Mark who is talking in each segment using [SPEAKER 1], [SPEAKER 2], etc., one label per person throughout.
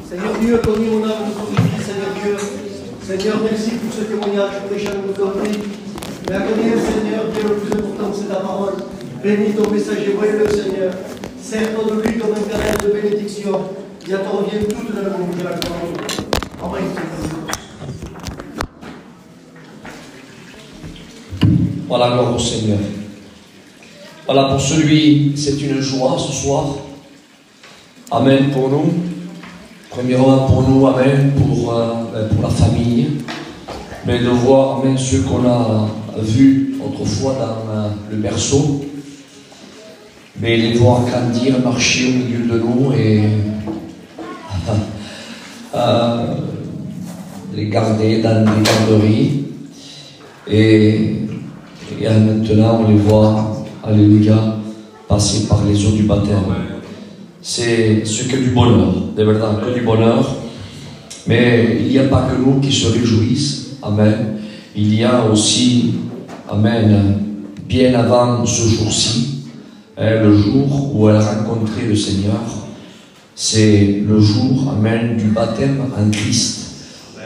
[SPEAKER 1] Seigneur Dieu, bénis mon âme de ton Fils, Seigneur Dieu. Seigneur, merci pour ce témoignage que les gens nous donnent. Mais à venir, Seigneur Dieu, le plus important, c'est ta parole. Bénis ton messager, voyez-le, Seigneur. Serre-toi de lui comme un canal de bénédiction. Et à toi revienne toute la gloire de la parole. Amen.
[SPEAKER 2] Voilà, gloire au Seigneur. Voilà, pour celui, c'est une joie ce soir. Amen pour nous. Premièrement pour nous, amen, pour la famille. Mais de voir, amen, ceux qu'on a vus autrefois dans le berceau. Mais les voir grandir, marcher au milieu de nous et les garder dans les garderies. Et maintenant, on les voit, alléluia, passer par les eaux du baptême. C'est ce que du bonheur, de verdad, que du bonheur. Mais il n'y a pas que nous qui se réjouissent, amen. Il y a aussi, amen, bien avant ce jour-ci, le jour où elle a rencontré le Seigneur, c'est le jour, amen, du baptême en Christ.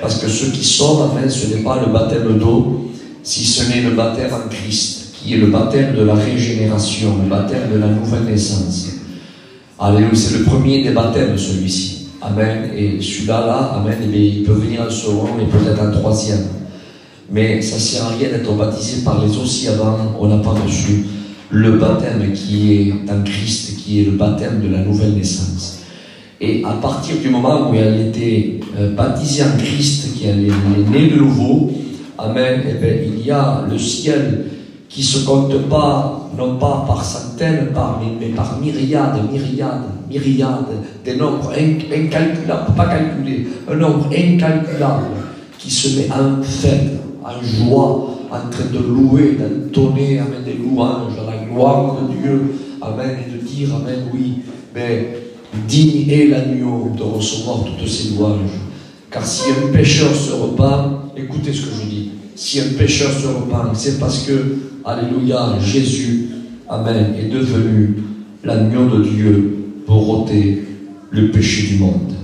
[SPEAKER 2] Parce que ceux qui sauvent, amen, ce n'est pas le baptême d'eau, si ce n'est le baptême en Christ, qui est le baptême de la régénération, le baptême de la nouvelle naissance. Alléluia, c'est le premier des baptêmes, celui-ci. Amen. Et celui-là, amen, il peut venir un second, mais peut-être un troisième. Mais ça ne sert à rien d'être baptisé par les eaux si avant on n'a pas reçu le baptême qui est en Christ, qui est le baptême de la nouvelle naissance. Et à partir du moment où elle était baptisée en Christ, qu'elle est née de nouveau, amen, et bien, il y a le ciel qui ne se compte pas, non pas par centaines, mais par myriades, des nombres incalculables, pas calculés, un nombre incalculable qui se met en fête, en joie, en train de louer, d'entonner, amen, des louanges, à la gloire de Dieu, amen, et de dire, amen, oui, mais digne est l'agneau de recevoir toutes ces louanges. Car si un pécheur se repent, écoutez ce que je dis, si un pécheur se repent, c'est parce que, alléluia, Jésus, amen, est devenu l'agneau de Dieu pour ôter le péché du monde.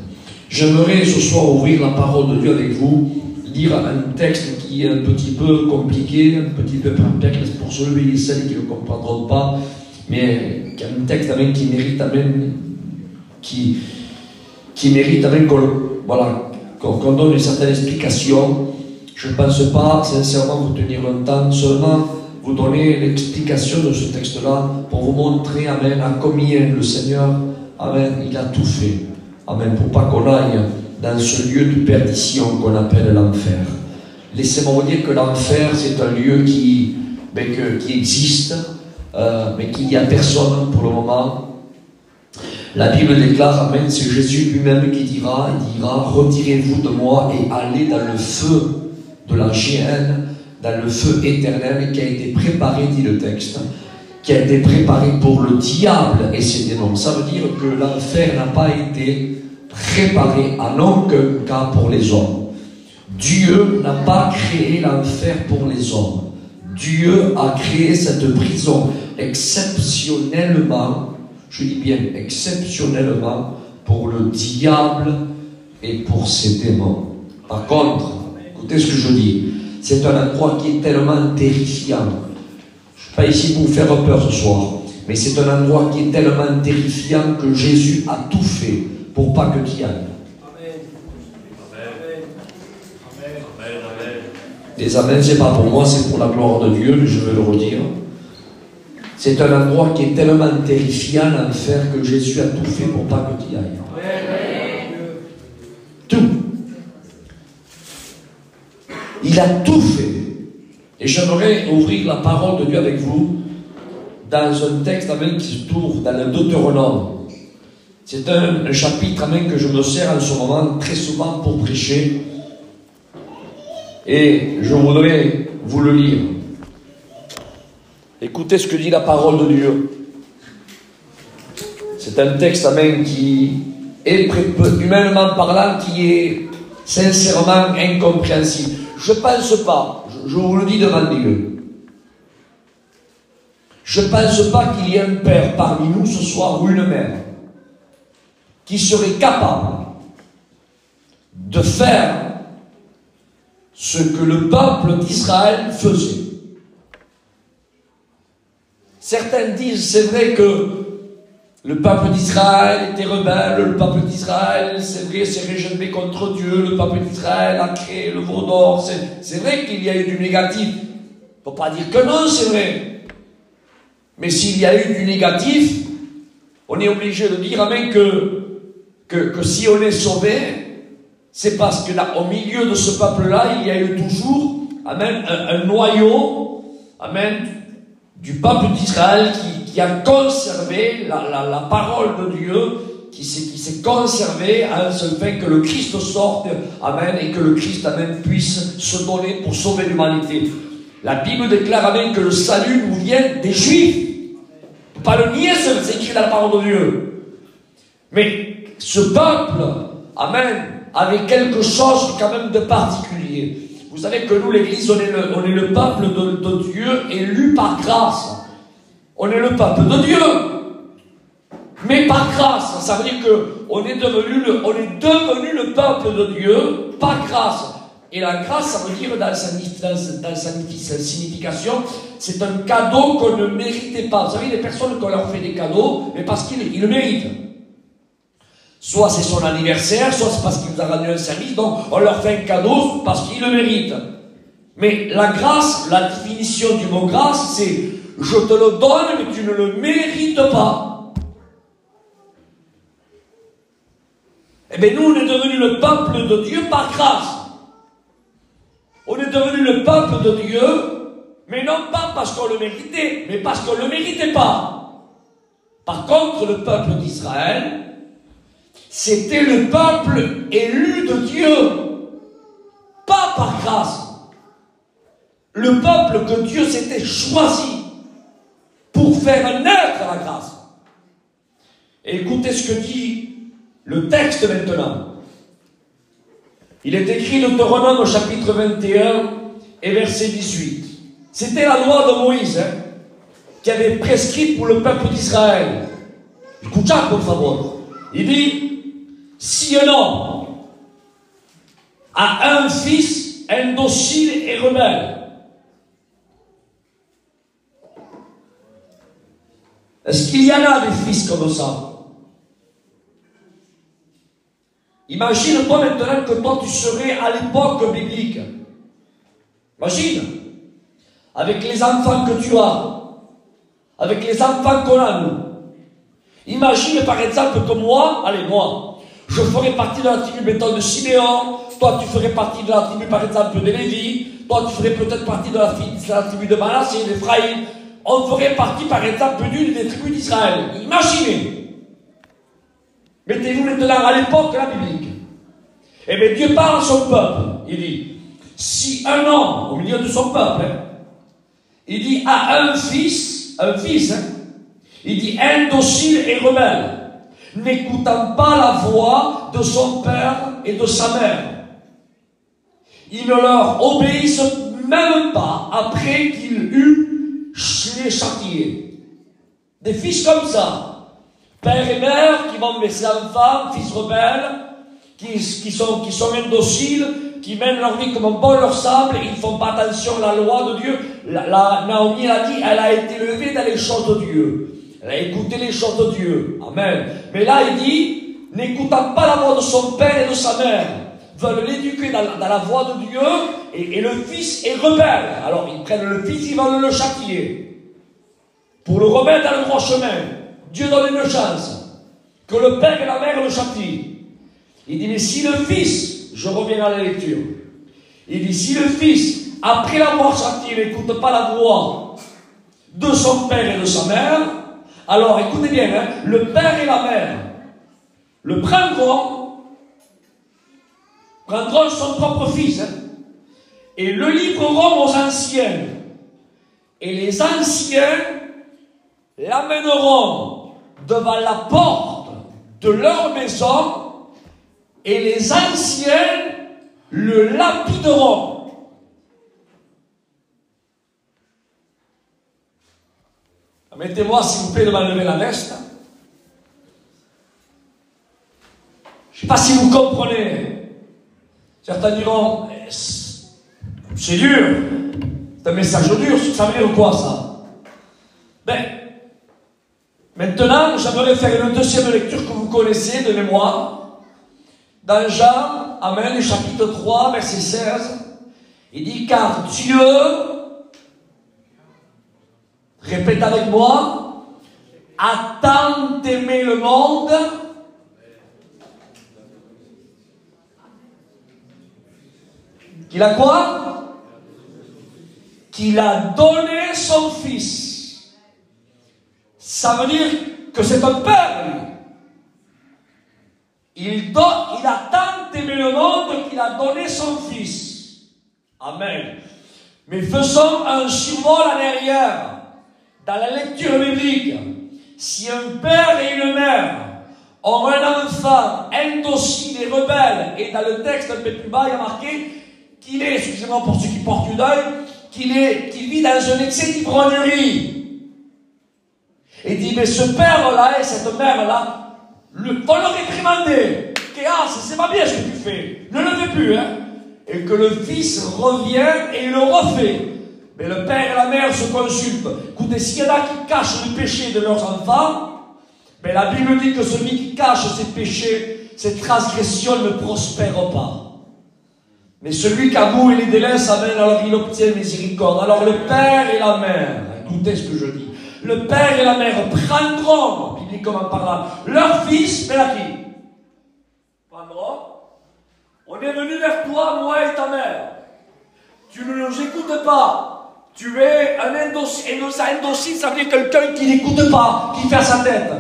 [SPEAKER 2] J'aimerais ce soir ouvrir la parole de Dieu avec vous, lire un texte qui est un petit peu compliqué, un petit peu perplexe pour ceux et celles qui ne le comprendront pas, mais un texte amen, qui mérite amen, qui mérite amen, qu'on donne une certaine explication. Je ne pense pas sincèrement vous tenir longtemps, seulement vous donner l'explication de ce texte-là pour vous montrer, amen, à combien le Seigneur, amen, il a tout fait, amen, pour pas qu'on aille dans ce lieu de perdition qu'on appelle l'enfer. Laissez-moi vous dire que l'enfer, c'est un lieu qui existe, mais qu'il n'y a personne pour le moment. La Bible déclare, amen, c'est Jésus lui-même qui dira, retirez-vous de moi et allez dans le feu de la géhenne, dans le feu éternel qui a été préparé, dit le texte, qui a été préparé pour le diable et ses démons. Ça veut dire que l'enfer n'a pas été préparé en aucun cas pour les hommes. Dieu n'a pas créé l'enfer pour les hommes. Dieu a créé cette prison exceptionnellement, je dis bien exceptionnellement, pour le diable et pour ses démons. Par contre, écoutez ce que je dis, c'est un endroit qui est tellement terrifiant. Je ne suis pas ici pour vous faire peur ce soir, mais c'est un endroit qui est tellement terrifiant que Jésus a tout fait pour pas que tu y ailles. Les amens, c'est pas pour moi, c'est pour la gloire de Dieu, mais je veux le redire. C'est un endroit qui est tellement terrifiant, l'enfer, que Jésus a tout fait pour pas que tu y ailles. Tout. Il a tout fait. Et j'aimerais ouvrir la parole de Dieu avec vous dans un texte amen, qui se trouve dans le Deutéronome. C'est un chapitre amen, que je me sers en ce moment très souvent pour prêcher. Et je voudrais vous le lire. Écoutez ce que dit la parole de Dieu. C'est un texte amen, qui est, humainement parlant, qui est sincèrement incompréhensible. Je ne pense pas, je vous le dis devant Dieu, je ne pense pas qu'il y ait un père parmi nous ce soir ou une mère qui serait capable de faire ce que le peuple d'Israël faisait. Certains disent, c'est vrai que le peuple d'Israël était rebelle, le peuple d'Israël, c'est vrai, s'est révolté contre Dieu, le peuple d'Israël a créé le veau d'or, c'est vrai qu'il y a eu du négatif. Il ne faut pas dire que non, c'est vrai. Mais s'il y a eu du négatif, on est obligé de dire, amen, que si on est sauvé, c'est parce que là, au milieu de ce peuple-là, il y a eu toujours, amen, un noyau, amen, du peuple d'Israël qui a conservé la parole de Dieu, qui s'est conservé à un seul fait que le Christ sorte, amen, et que le Christ, amen, puisse se donner pour sauver l'humanité. La Bible déclare, amen, que le salut nous vient des Juifs. Il ne faut pas le nier, c'est écrit dans la parole de Dieu. Mais ce peuple, amen, avait quelque chose quand même de particulier. Vous savez que nous, l'Église, on est le peuple de Dieu élu par grâce. On est le peuple de Dieu. Mais par grâce. Ça veut dire qu'on est devenu le peuple de Dieu par grâce. Et la grâce, ça veut dire dans sa signification, c'est un cadeau qu'on ne méritait pas. Vous savez, les personnes qu'on leur fait des cadeaux, mais parce qu'ils le méritent. Soit c'est son anniversaire, soit c'est parce qu'il nous a rendu un service, donc on leur fait un cadeau parce qu'ils le méritent. Mais la grâce, la définition du mot grâce, c'est je te le donne, mais tu ne le mérites pas. Eh bien, nous, on est devenu le peuple de Dieu par grâce. On est devenu le peuple de Dieu, mais non pas parce qu'on le méritait, mais parce qu'on ne le méritait pas. Par contre, le peuple d'Israël, c'était le peuple élu de Dieu, pas par grâce. Le peuple que Dieu s'était choisi pour faire naître la grâce. Et écoutez ce que dit le texte maintenant. Il est écrit dans Deutéronome au chapitre 21 et verset 18. C'était la loi de Moïse qui avait prescrit pour le peuple d'Israël. Écoutez, por favor. Il dit, si un homme a un fils indocile et rebelle, est-ce qu'il y en a des fils comme ça? Imagine-toi maintenant que toi tu serais à l'époque biblique. Imagine, avec les enfants que tu as, avec les enfants qu'on a nous. Imagine par exemple que moi, je ferais partie de la tribu béton de Siméon, toi tu ferais partie de la tribu par exemple de Lévi, toi tu ferais peut-être partie de la tribu de Manassé, d'Éphraïm, on ferait partie par exemple d'une des tribus d'Israël. Imaginez. Mettez-vous maintenant à l'époque de la biblique. Eh bien Dieu parle à son peuple. Il dit, si un homme, au milieu de son peuple, il dit a un fils, il dit indocile et rebelle, n'écoutant pas la voix de son père et de sa mère. Il ne leur obéissent même pas après qu'il eut les châtiés. Des fils comme ça, père et mère qui vont laisser enfants, fils rebelles, qui sont indociles, qui mènent leur vie comme bon leur semble, et ils ne font pas attention à la loi de Dieu. Naomi a dit, elle a été élevée dans les choses de Dieu. Elle a écouté les choses de Dieu. Amen. Mais là, il dit, n'écoutant pas la voix de son père et de sa mère, veulent l'éduquer dans la voie de Dieu, et le fils est rebelle. Alors, ils prennent le fils, ils vont le châtier. Pour le remettre dans le droit chemin. Dieu donne une chance. Que le père et la mère le châtient. Il dit, mais si le fils, je reviens à la lecture, il dit, si le fils, après l'avoir châtié, n'écoute pas la voix de son père et de sa mère, alors écoutez bien, le père et la mère le prendront son propre fils, et le livreront aux anciens. Et les anciens l'amèneront devant la porte de leur maison, et les anciens le lapideront. Mettez-moi s'il vous plaît de m'enlever la veste. Je ne sais pas si vous comprenez. Certains diront, c'est dur, c'est un message dur, ça veut dire quoi ça? Ben, maintenant, j'aimerais faire une deuxième lecture que vous connaissez de mémoire. Dans Jean, Amen, chapitre 3, verset 16, il dit, car Dieu, répète avec moi, a tant aimé le monde, qu'il a quoi? Qu'il a donné son fils. Ça veut dire que c'est un père, lui. Il a tant aimé le monde qu'il a donné son fils. Amen. Mais faisons un survol en arrière. Dans la lecture biblique, si un père et une mère ont un enfant indocile et rebelle, et dans le texte un peu plus bas, il y a marqué qu'il est, excusez-moi pour ceux qui portent une œil, qu'il vit dans un excès d'ivrognerie. Et dit, mais ce père-là et cette mère-là vont le réprimander. C'est pas bien ce que tu fais. Ne le fais plus, hein. Et que le fils revient et il le refait. Mais le père et la mère se consultent. Écoutez, s'il y en a qui cachent le péché de leurs enfants, mais la Bible dit que celui qui cache ses péchés, ses transgressions ne prospèrent pas. Mais celui qui avoue et les délaisse, amen, alors il obtient miséricorde. Alors le père et la mère, écoutez ce que je dis, le père et la mère prendront, bibliquement parlant, leur fils, mais là qui prendront. On est venu vers toi, moi et ta mère. Tu ne nous écoutes pas. Tu es un indocile, ça veut dire quelqu'un qui n'écoute pas, qui fait à sa tête.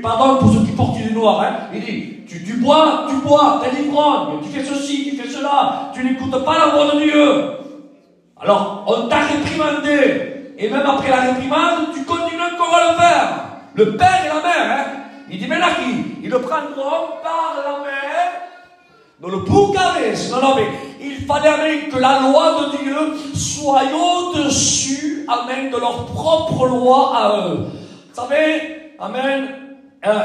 [SPEAKER 2] Pardon pour ceux qui portent du noir, hein. Il dit, tu bois, t'es l'ivrogne, tu fais ceci, tu fais cela, tu n'écoutes pas la voix de Dieu. Alors, on t'a réprimandé, et même après la réprimande, tu continues encore à le faire. Le père et la mère, hein. Il dit, mais là qui? Ils le prendront par la mère, dans le boucaves. Non, mais il fallait, amen, que la loi de Dieu soit au-dessus, amen, de leur propre loi à eux. Vous savez, amen,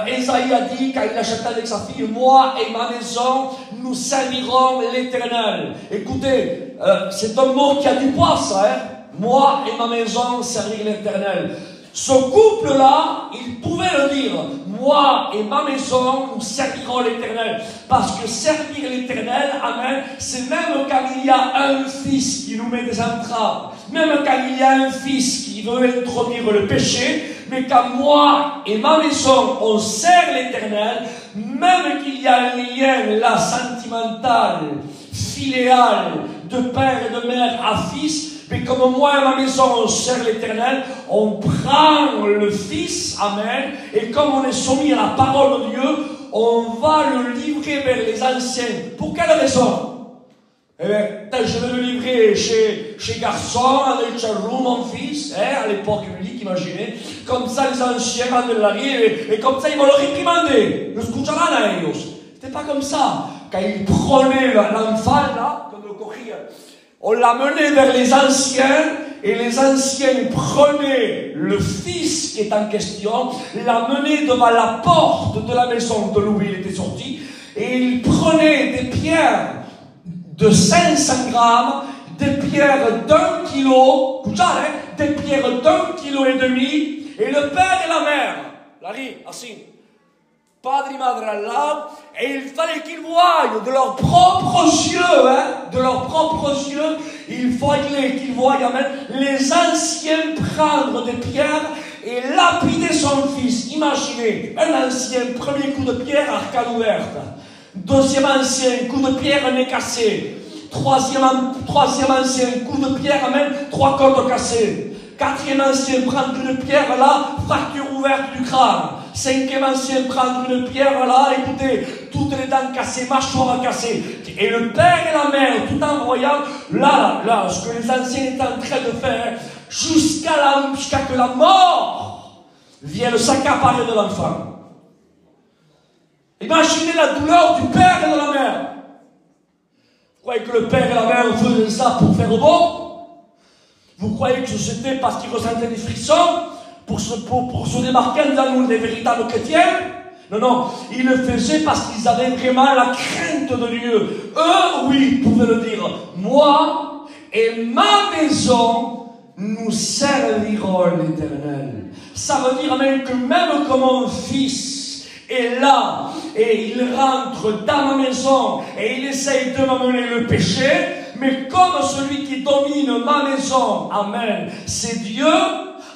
[SPEAKER 2] Ésaïe a dit, quand il a chanté avec sa fille, moi et ma maison, nous servirons l'Éternel. Écoutez, c'est un mot qui a du poids, ça, hein. Moi et ma maison, servir l'Éternel. Ce couple-là, il pouvait le dire, moi et ma maison, nous servirons l'Éternel. Parce que servir l'Éternel, amen, c'est même quand il y a un fils qui nous met des entraves, même quand il y a un fils qui veut introduire le péché, mais quand moi et ma maison, on sert l'Éternel, même qu'il y a un lien là sentimental, filial, de père et de mère à fils, mais comme moi et ma maison, on sert l'Éternel, on prend le Fils, amen, et comme on est soumis à la parole de Dieu, on va le livrer vers les anciens. Pour quelle raison? Eh bien, je vais le livrer chez Garçon, avec Charlou, mon fils, hein, à l'époque biblique, imaginez. Comme ça, les anciens rendent l'arrière, et comme ça, ils vont le réprimander. Le scucciaranno a ellos. C'était pas comme ça. Quand ils prenaient l'enfant, là, comme le courrier, on l'a mené vers les anciens, et les anciens prenaient le fils qui est en question, l'amenaient devant la porte de la maison de où il était sorti, et ils prenaient des pierres de 500 grammes, des pierres d'1 kilo, des pierres d'1,5 kg, et le père et la mère, Larry, assis, padre et madre là, et il fallait qu'ils voient de leurs propres yeux, hein, de leurs propres yeux, il fallait qu'ils voient, amen, les anciens prendre des pierres et lapider son fils. Imaginez, un ancien, premier coup de pierre, arcade ouverte. Deuxième ancien, coup de pierre, nez cassé. Troisième ancien, coup de pierre, amen, 3 côtes cassées. Quatrième ancien, prendre une pierre là, fracture ouverte du crâne. Cinquième ancien, prendre une pierre là, écoutez, toutes les dents cassées, mâchoires cassées. Et le père et la mère, tout en voyant là, ce que les anciens étaient en train de faire, jusqu'à que la mort vienne s'accaparer de l'enfant. Imaginez la douleur du père et de la mère. Vous croyez que le père et la mère faisaient ça pour faire beau? Vous croyez que c'était parce qu'ils ressentaient des frissons pour se démarquer dans nous des véritables chrétiens?
[SPEAKER 3] Non, non, ils le faisaient parce qu'ils avaient vraiment la crainte de Dieu. Eux, oui, pouvaient le dire. Moi et ma maison, nous servirons l'Éternel. Ça veut dire même que même comme mon fils est là et il rentre dans ma maison et il essaye de m'amener le péché, mais comme celui qui domine ma maison, amen, c'est Dieu,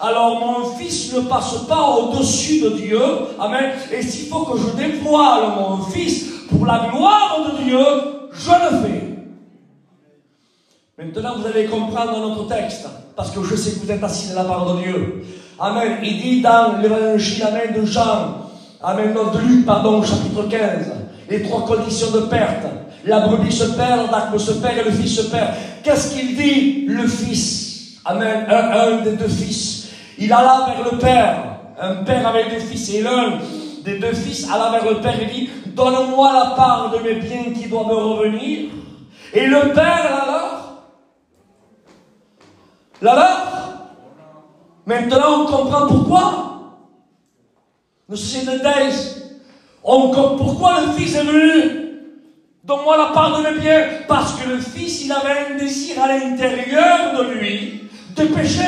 [SPEAKER 3] alors mon fils ne passe pas au-dessus de Dieu, amen, et s'il faut que je dévoile mon fils pour la gloire de Dieu, je le fais. Maintenant, vous allez comprendre notre texte, parce que je sais que vous êtes assis dans la parole de Dieu. Amen. Il dit dans l'évangile, amen, de Jean, amen, de Luc, pardon, chapitre 15, les 3 conditions de perte. La brebis se perd, l'acte se perd et le fils se perd. Qu'est-ce qu'il dit, le fils? Amen, un des 2 fils. Il alla vers le père, un père avec 2 fils, et l'un des 2 fils alla vers le père et dit, donne-moi la part de mes biens qui doivent me revenir. Et le père maintenant on comprend pourquoi. Nous sommes des days. On comprend pourquoi le fils est venu. Donne-moi la part de mes biens. Parce que le fils, il avait un désir à l'intérieur de lui de pécher.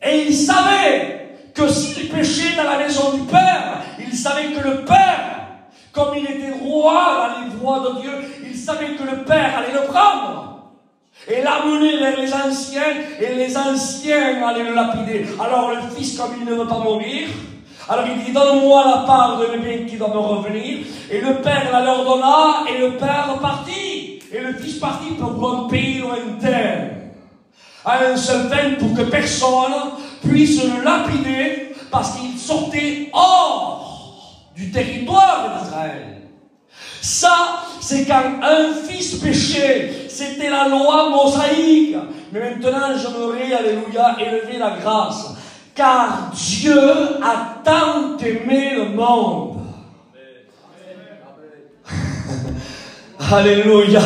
[SPEAKER 3] Et il savait que s'il péchait dans la maison du Père, il savait que le Père, comme il était roi dans les voies de Dieu, il savait que le Père allait le prendre et l'amener vers les anciens, et les anciens allaient le lapider. Alors le fils, comme il ne veut pas mourir, alors il dit, donne-moi la part de mes biens qui doit me revenir. Et le père la leur donna, et le père partit. Et le fils partit pour un pays lointain, à un seul temps, pour que personne puisse le lapider, parce qu'il sortait hors du territoire d'Israël. Ça, c'est quand un fils péchait. C'était la loi mosaïque. Mais maintenant, j'aimerais, alléluia, élever la grâce. Car Dieu a tant aimé le monde. Alléluia.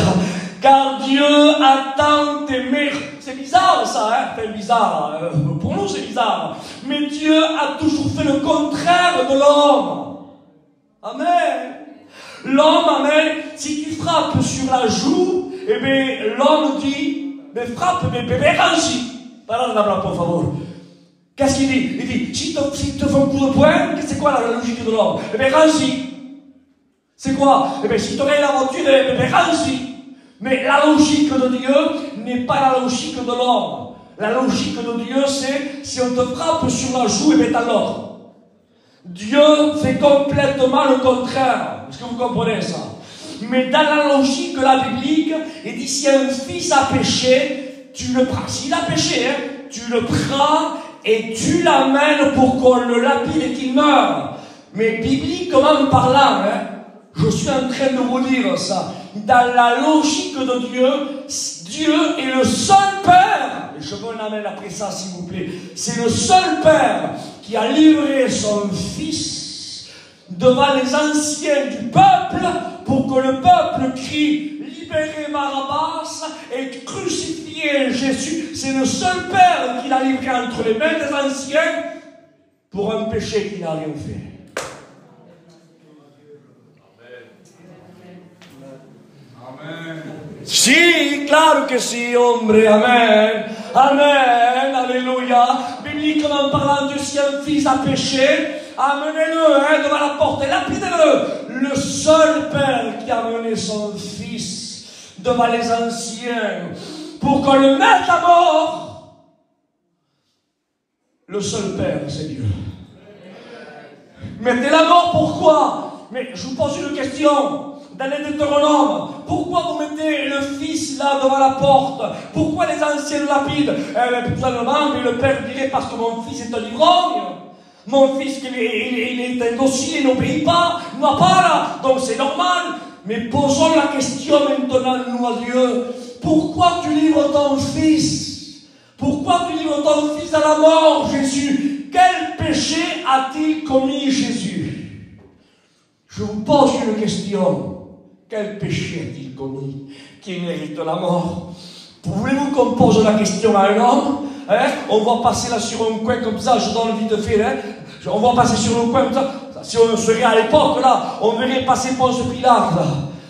[SPEAKER 3] Car Dieu a tant aimé. C'est bizarre ça, hein? C'est bizarre. Pour nous, c'est bizarre. Mais Dieu a toujours fait le contraire de l'homme. Amen. L'homme, amen, si tu frappes sur la joue, eh bien, l'homme dit, mais frappe, mais bébé, rangi. Parle là, por favor. Qu'est-ce qu'il dit? Il dit, si tu te fais un coup de poing, c'est quoi la logique de l'homme? Eh bien, rangi. C'est quoi? Eh bien, si tu aurais la voiture, eh bien, rangi. Mais la logique de Dieu n'est pas la logique de l'homme. La logique de Dieu, c'est, si on te frappe sur la joue, eh bien, alors. Dieu fait complètement le contraire. Est-ce que vous comprenez ça? Mais dans la logique de la biblique, il dit, si un fils a péché, tu le prends. S'il a péché, hein, tu le prends et tu l'amènes pour qu'on le lapide et qu'il meure. Mais bibliquement parlant, hein, je suis en train de vous dire ça. Dans la logique de Dieu, Dieu est le seul Père. Et je veux un amen après ça, s'il vous plaît. C'est le seul Père qui a livré son Fils devant les anciens du peuple pour que le peuple crie « Libérez Barabbas et crucifiez Jésus ». C'est le seul Père qui l'a livré entre les mains des anciens pour un péché qu'il n'a rien fait. Sí, claro que sí, hombre, amen, amen, alléluia. Bibliquement parlant, si un fils a péché, amenez-le devant la porte et lapidez-le. Le seul Père qui a amené son fils devant les anciens pour qu'on le mette à mort, le seul Père, c'est Dieu. Mettez la mort, pourquoi? Mais je vous pose une question. Dans les Deutéronomes, pourquoi vous mettez le fils là devant la porte? Pourquoi les anciens le lapident? Tout simplement, mais le père dirait parce que mon fils est un ivrogne. Mon fils, il est un dossier, il n'obéit pas, il n'a pas là, donc c'est normal. Mais posons la question maintenant, nous, à Dieu. Pourquoi tu livres ton fils? Pourquoi tu livres ton fils à la mort, Jésus? Quel péché a-t-il commis, Jésus? Je vous pose une question. Quel péché a-t-il commis qui mérite la mort? Voulez-vous qu'on pose la question à un homme? Hein? On va passer là sur un coin comme ça, je donne vite fait. Hein? On va passer sur le coin, si on serait à l'époque, là, on verrait passer Ponce Pilate, là.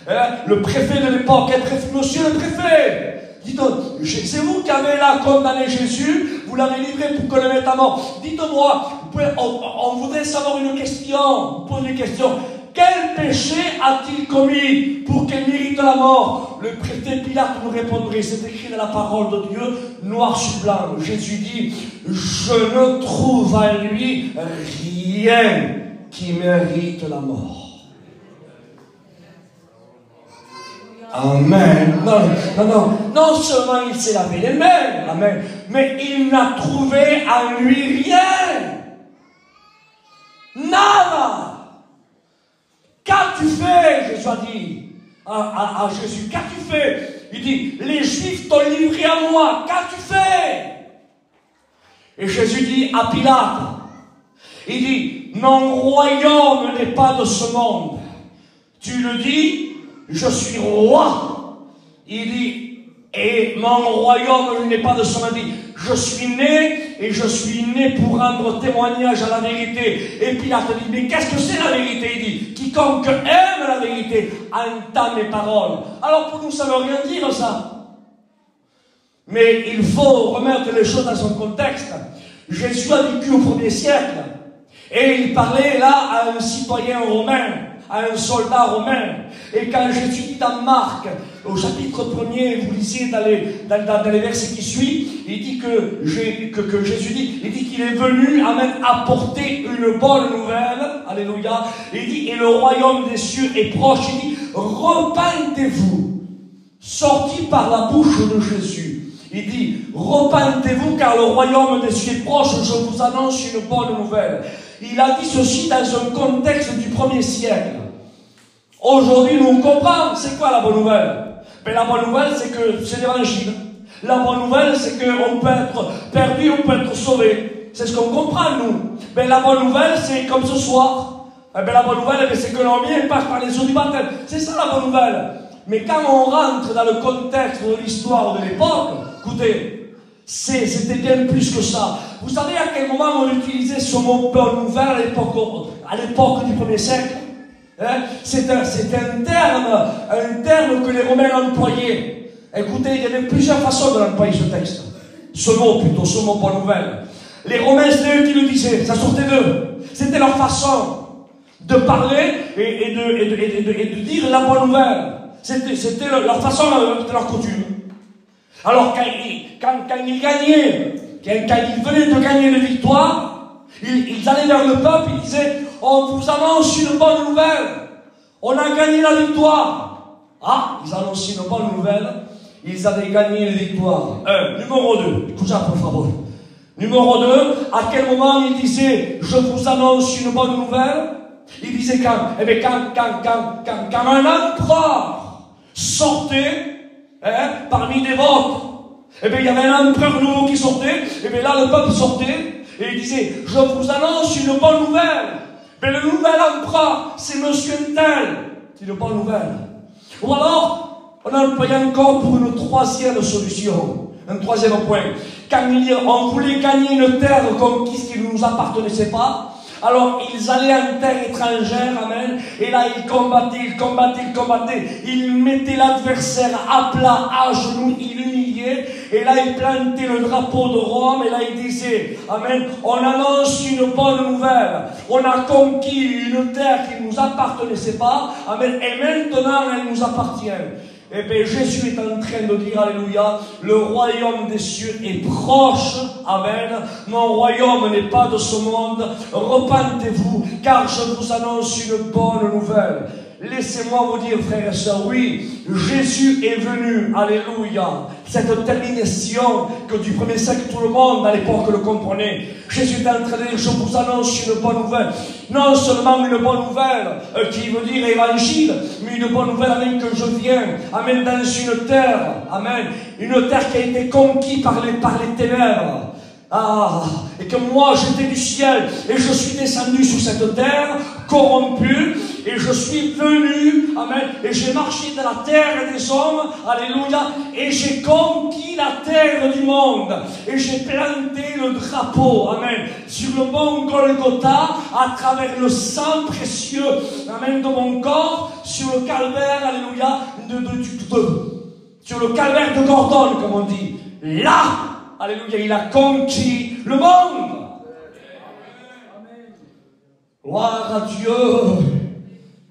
[SPEAKER 3] Hein? Le préfet de l'époque, monsieur le préfet, dites-moi, c'est vous qui avez là condamné Jésus, vous l'avez livré pour qu'on le mette à mort. Dites-moi, on voudrait savoir une question, vous posez une question. Quel péché a-t-il commis pour qu'il mérite la mort? Le préfet Pilate nous répondrait, c'est écrit dans la parole de Dieu, noir sur blanc. Jésus dit, je ne trouve en lui rien qui mérite la mort. Amen. Non seulement il s'est lavé les mains, amen, mais il n'a trouvé en lui rien. Nada. Qu'as-tu fait? Jésus a dit à Jésus, qu'as-tu fait? Il dit, les Juifs t'ont livré à moi, qu'as-tu fait? Et Jésus dit à Pilate, il dit, mon royaume n'est pas de ce monde. Tu le dis, je suis roi. Il dit, et mon royaume n'est pas de ce monde. Il dit, je suis né et je suis né pour rendre témoignage à la vérité. Et Pilate dit, mais qu'est-ce que c'est la vérité? Il dit, quiconque aime la vérité entend mes paroles. Alors pour nous, ça ne veut rien dire ça. Mais il faut remettre les choses dans son contexte. Jésus a vécu au 1er siècle. Et il parlait là à un citoyen romain, à un soldat romain. Et quand Jésus dit dans Marc, au chapitre 1er, vous lisez dans les versets qui suivent, il dit que Jésus dit, il dit qu'il est venu apporter une bonne nouvelle, alléluia, il dit, et le royaume des cieux est proche, il dit, repentez-vous, sorti par la bouche de Jésus. Il dit, repentez-vous car le royaume des cieux est proche, je vous annonce une bonne nouvelle. Il a dit ceci dans un contexte du 1er siècle. Aujourd'hui, nous comprenons, c'est quoi la bonne nouvelle? Mais la bonne nouvelle, c'est que c'est l'évangile. La bonne nouvelle, c'est qu'on peut être perdu, on peut être sauvé. C'est ce qu'on comprend, nous. Mais la bonne nouvelle, c'est comme ce soir. La bonne nouvelle, c'est que l'homme passe par les eaux du baptême. C'est ça la bonne nouvelle. Mais quand on rentre dans le contexte de l'histoire de l'époque, écoutez, c'était bien plus que ça. Vous savez à quel moment on utilisait ce mot bonne nouvelle à l'époque du 1er siècle? Hein? C'est un terme que les Romains employaient. Écoutez, il y avait plusieurs façons de l'employer ce texte. Ce mot bonne nouvelle. Les Romains, c'était eux qui le disaient, ça sortait d'eux. C'était leur façon de parler et de dire la bonne nouvelle. C'était leur façon, c'était leur coutume. Alors quand ils gagnaient, quand ils venaient de gagner une victoire, ils allaient vers le peuple, ils disaient, on vous annonce une bonne nouvelle. On a gagné la victoire. Ah, ils annonçaient une bonne nouvelle. Ils avaient gagné la victoire. Numéro 2. Écoutez ça, pour favor. Numéro 2. À quel moment ils disaient, je vous annonce une bonne nouvelle? Ils disaient quand un empereur sortait parmi des vôtres, il y avait un empereur nouveau qui sortait, et là le peuple sortait, et il disait, je vous annonce une bonne nouvelle. Mais le nouvel empereur, c'est monsieur tel. C'est une bonne nouvelle. Ou alors, on a employé encore pour une troisième solution. Un troisième point. Quand on voulait gagner une terre conquise qui ne nous appartenait pas, alors ils allaient en terre étrangère, amen, et là ils combattaient. Ils mettaient l'adversaire à plat, à genoux, ils l'humiliaient, et là ils plantaient le drapeau de Rome, et là ils disaient, amen, on annonce une bonne nouvelle, on a conquis une terre qui ne nous appartenait pas, amen, et maintenant elle nous appartient. Eh bien, Jésus est en train de dire, alléluia, le royaume des cieux est proche, amen, mon royaume n'est pas de ce monde, repentez-vous, car je vous annonce une bonne nouvelle. Laissez-moi vous dire, frères et sœurs, oui, Jésus est venu, alléluia, cette termination que du 1er siècle tout le monde à l'époque le comprenait. Jésus est en train de dire, je vous annonce une bonne nouvelle. Non seulement une bonne nouvelle qui veut dire évangile, mais une bonne nouvelle avec que je viens, amen, dans une terre, amen, une terre qui a été conquise par les ténèbres. Ah, et que moi j'étais du ciel et je suis descendu sur cette terre corrompu, et je suis venu, amen, et j'ai marché dans la terre des hommes, alléluia, et j'ai conquis la terre du monde, et j'ai planté le drapeau, amen, sur le mont Golgotha, à travers le sang précieux, amen, de mon corps, sur le calvaire, alléluia, sur le calvaire de Gordon, comme on dit. Là, alléluia, il a conquis le monde. Gloire à Dieu.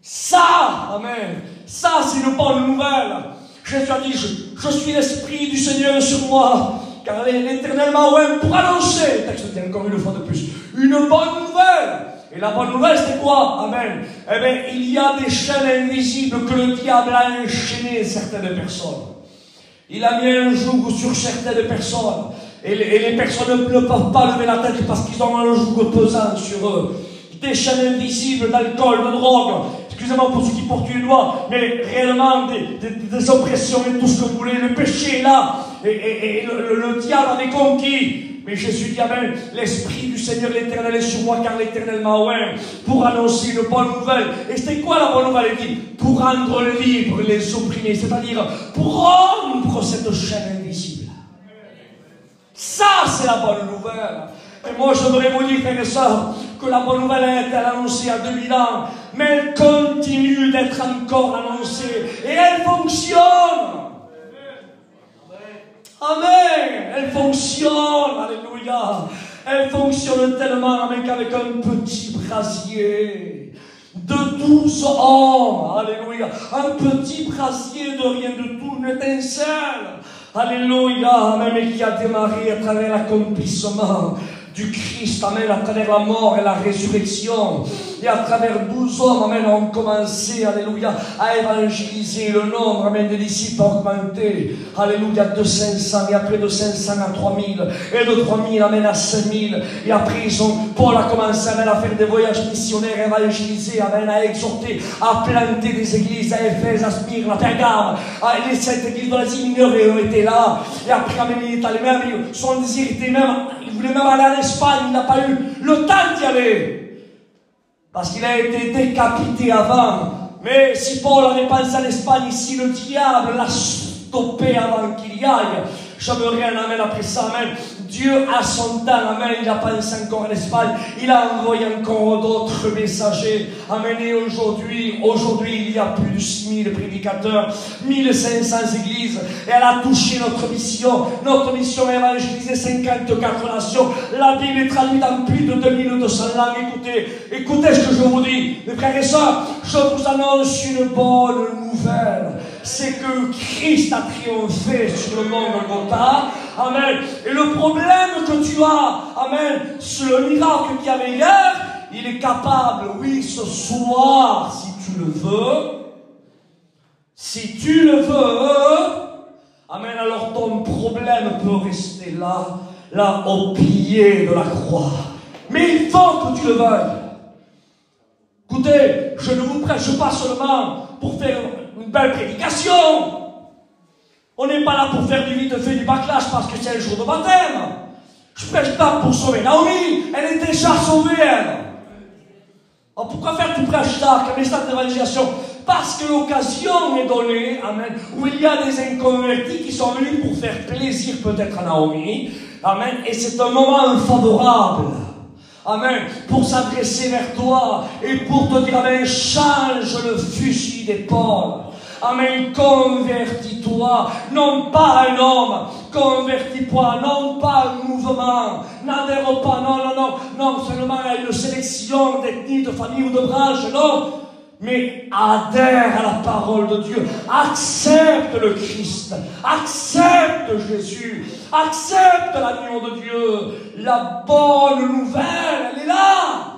[SPEAKER 3] Ça, amen, ça c'est une bonne nouvelle. Jésus a dit, je suis l'Esprit du Seigneur sur moi, car l'Éternel m'a oint pour annoncer, le texte dit encore une fois de plus, une bonne nouvelle. Et la bonne nouvelle, c'est quoi? Amen. Eh bien, il y a des chaînes invisibles que le diable a enchaînées certaines personnes. Il a mis un joug sur certaines personnes. Et les personnes ne peuvent pas lever la tête parce qu'ils ont un joug pesant sur eux. Des chaînes invisibles d'alcool, de drogue, excusez-moi pour ceux qui portent les doigts, mais réellement des oppressions et tout ce que vous voulez, le péché est là, et le diable avait conquis. Mais Jésus dit, amen, l'Esprit du Seigneur l'Éternel est sur moi, car l'Éternel m'a oint pour annoncer une bonne nouvelle. Et c'était quoi la bonne nouvelle? Il dit, pour rendre libres les opprimés, c'est-à-dire pour rompre cette chaîne invisible. Ça, c'est la bonne nouvelle. Et moi, je voudrais vous dire, frères et sœurs, que la bonne nouvelle a été annoncée à 2000 ans, mais elle continue d'être encore annoncée, et elle fonctionne. Amen. Elle fonctionne, alléluia. Elle fonctionne tellement, amen, qu'avec un petit brasier de 12 hommes, alléluia, un petit brasier de rien de tout, une étincelle, alléluia, amen, qui a démarré à travers l'accomplissement du Christ, amen, à travers la mort et la résurrection, et à travers 12 hommes, amen, ont commencé, alléluia, à évangéliser. Le nombre, amen, des disciples a augmenté, alléluia, de 500, et après de 500 à 3000, et de 3000, amen, à 5000, et après Paul a commencé, amen, à faire des voyages missionnaires, à évangéliser, amen, à exhorter, à planter des églises, à Éphèse, à Smyrne, à Pergame, les 7 églises de l'Asie mineure ont été là, et après, amen, il est allé même, son désir était même, il voulait même aller à l'Espagne, il n'a pas eu le temps d'y aller. Parce qu'il a été décapité avant. Mais si Paul avait pensé à l'Espagne, si le diable l'a stoppé avant qu'il y aille, j'aimerais un amen après ça, amen. Dieu a son temps, amen, il a pensé encore à l'Espagne, il a envoyé encore d'autres messagers, amen, et aujourd'hui, il y a plus de 6000 prédicateurs, 1500 églises, et elle a touché notre mission est évangéliser 54 nations, la Bible est traduite dans plus de 2200 langues, écoutez ce que je vous dis, mes frères et sœurs, je vous annonce une bonne nouvelle, c'est que Christ a triomphé sur le mont Golgotha, amen, et le problème que tu as, amen, c'est le miracle qu'il y avait hier, il est capable, oui, ce soir, si tu le veux, amen, alors ton problème peut rester là, au pied de la croix. Mais il faut que tu le veuilles. Écoutez, je ne vous prêche pas seulement pour faire une belle prédication. On n'est pas là pour faire du vite fait du backlash parce que c'est le jour de baptême. Je ne prêche pas pour sauver Naomi, elle est déjà sauvée, elle. Alors pourquoi faire du prêche ça, comme message d'évangélisation? Parce que l'occasion est donnée, amen, où il y a des inconvertis qui sont venus pour faire plaisir peut-être à Naomi, amen, et c'est un moment favorable, amen, pour s'adresser vers toi et pour te dire, amen, change le fusil d'épaule. Amen, convertis-toi, non pas un homme, convertis-toi, non pas un mouvement, n'adhère pas, non, seulement à une sélection d'ethnies, de familles ou de branches, non, mais adhère à la parole de Dieu, accepte le Christ, accepte Jésus, accepte l'agneau de Dieu, la bonne nouvelle, elle est là.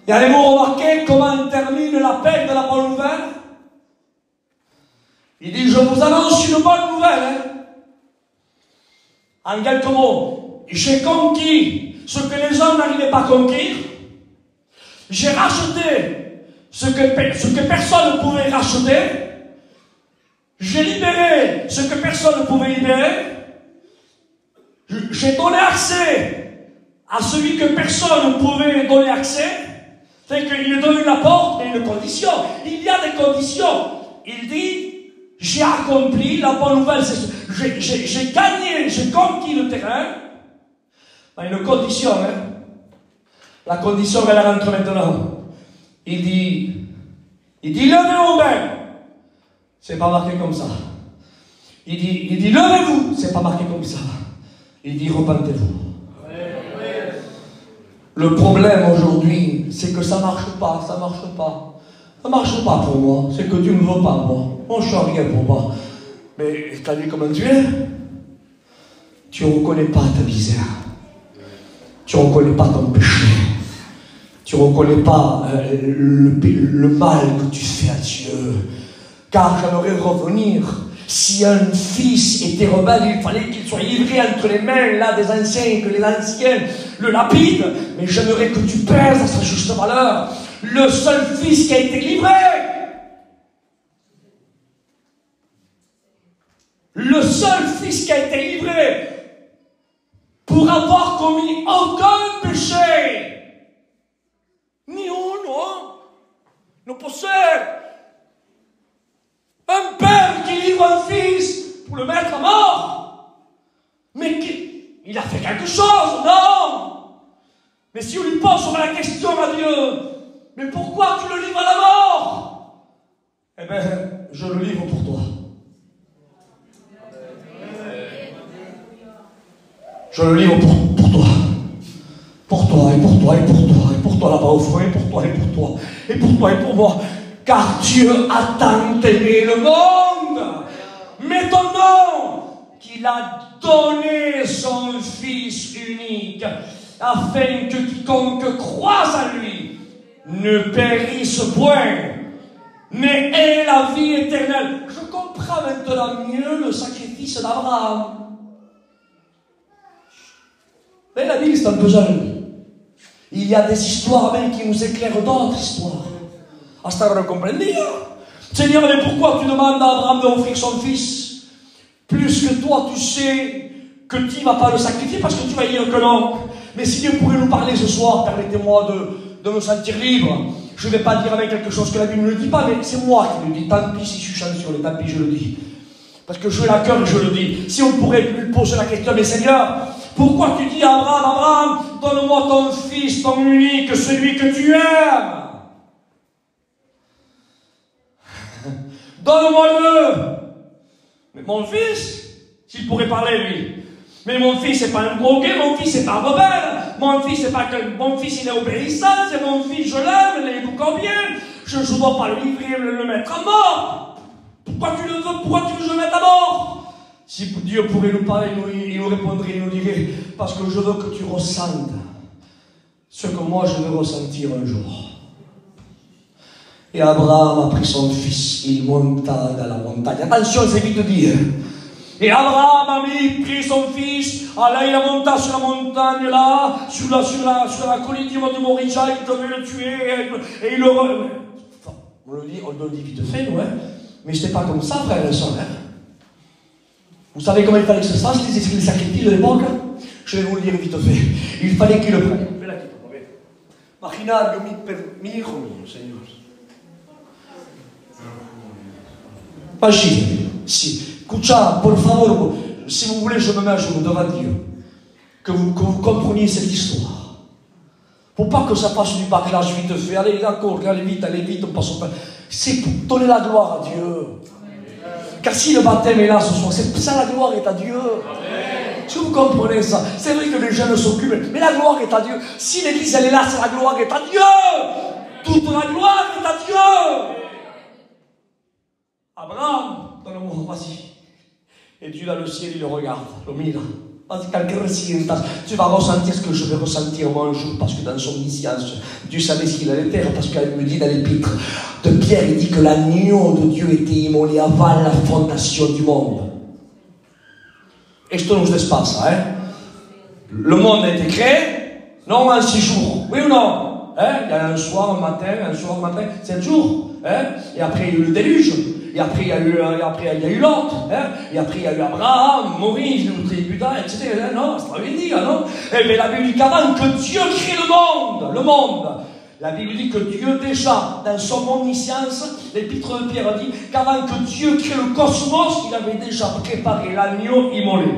[SPEAKER 3] Et allez-vous remarquer comment termine l'appel de la bonne nouvelle? Il dit, je vous annonce une bonne nouvelle. En quelques mots, j'ai conquis ce que les hommes n'arrivaient pas à conquérir. J'ai racheté ce que personne ne pouvait racheter. J'ai libéré ce que personne ne pouvait libérer. J'ai donné accès à celui que personne ne pouvait donner accès. C'est qu'il donne la porte, mais une condition. Il y a des conditions. Il dit, j'ai accompli la bonne nouvelle. J'ai gagné, j'ai conquis le terrain. Mais une condition, hein. La condition, elle rentre maintenant. Il dit, levez vos mains. C'est pas marqué comme ça. Il dit, levez-vous. C'est pas marqué comme ça. Il dit, repentez-vous. Le problème aujourd'hui, c'est que ça marche pas, ça marche pas. Ça marche pas pour moi. C'est que Dieu ne veut pas, moi. Moi, je suis rien pour moi. Mais t'as vu comment tu es? Tu ne reconnais pas ta misère. Tu ne reconnais pas ton péché. Tu ne reconnais pas le mal que tu fais à Dieu. Car j'aimerais revenir. Si un fils était rebelle, il fallait qu'il soit livré entre les mains là des anciens et que les anciens le lapident. Mais j'aimerais que tu pèses à sa juste valeur. Le seul fils qui a été livré. Le seul fils qui a été livré pour avoir commis aucun péché. Ni uno. Non possible. Un père qui livre un fils pour le mettre à mort. Mais il a fait quelque chose, non? Mais si on lui pose la question à Dieu, mais pourquoi tu le livres à la mort? Eh bien, je le livre pour toi. Je le livre pour toi. Pour toi, et pour toi, et pour toi, et pour toi là-bas au fond, et pour toi, et pour toi, et pour toi, et pour moi. Car Dieu a tant aimé le monde, maintenant qu'il a donné son Fils unique, afin que quiconque croise à lui ne périsse point, mais ait la vie éternelle. Je comprends maintenant mieux le sacrifice d'Abraham. Mais la Bible, c'est un peu jeune. Il y a des histoires même qui nous éclairent d'autres histoires. Hasta ahora comprendía. Seigneur, mais pourquoi tu demandes à Abraham d'offrir son fils? Plus que toi, tu sais que tu ne vas pas le sacrifier parce que tu vas dire que non. Mais si Dieu pourrait nous parler ce soir, permettez-moi de me sentir libre. Je ne vais pas dire avec quelque chose que la Bible ne le dit pas, mais c'est moi qui le dis. Tant pis si je suis chanceux, tant pis je le dis. Parce que je l'ai à cœur et je le dis. Si on pourrait lui poser la question, mais Seigneur, pourquoi tu dis à Abraham, Abraham, donne-moi ton fils, ton unique, celui que tu aimes? Donne-moi-le. Mais mon fils, s'il pourrait parler, lui. Mais mon fils, c'est pas un drogué, mon fils, c'est pas un rebelle. Mon fils, c'est pas que mon fils, il est obéissant, c'est mon fils, je l'aime, il est tout combien. Je ne dois pas le livrer, le mettre à mort. Pourquoi tu le veux? Pourquoi tu veux que je le mette à mort? Si Dieu pourrait nous parler, il nous répondrait, il nous dirait, parce que je veux que tu ressentes ce que moi je vais ressentir un jour. Et Abraham a pris son fils, il monta dans la montagne. Attention, c'est vite dit. Et Abraham a pris son fils, là il a monté sur la montagne, là, sur la colline du Moriah, il devait le tuer, et il le... On le dit vite fait, nous, hein. Mais c'était pas comme ça, frère et soeur, hein. Vous savez comment il fallait que ça se fasse, les sacrifices de l'époque? Je vais vous le dire vite fait. Il fallait qu'il le prenne. Imaginario mi hijo mío, Señor. Imagine, si. Escucha, por favor, si vous voulez, je me mets à genoux devant Dieu. Que vous compreniez cette histoire. Pour pas que ça passe du bâclage vite fait. Allez, d'accord, allez vite, on passe au pain. C'est pour donner la gloire à Dieu. Car si le baptême est là ce soir, c'est ça, la gloire est à Dieu. Est-ce que vous comprenez ça? C'est vrai que les jeunes s'occupent, mais la gloire est à Dieu. Si l'église elle est là, c'est la gloire est à Dieu. Toute la gloire est à Dieu. Abraham, donne-moi, vas-y. Et Dieu dans le ciel, il le regarde, le mira. Tu vas ressentir ce que je vais ressentir moi un jour, parce que dans son omniscience, Dieu savait ce qu'il allait faire, parce qu'elle me dit dans l'épître de Pierre, il dit que l'agneau de Dieu était immolé avant la fondation du monde. Esto nos despasa, hein? Le monde a été créé, non en 6 jours, oui ou non? Hein? Il y a un soir, un matin, 7 jours, hein? Et après il y a eu le déluge. et après il y a eu Lot, hein, et après il y a eu Abraham, Moïse, Juda, etc. Non, c'est pas dire, non? Mais la Bible dit qu'avant que Dieu crée le monde, la Bible dit que Dieu déjà, dans son omniscience, l'épître de Pierre dit qu'avant que Dieu crée le cosmos, il avait déjà préparé l'agneau immolé.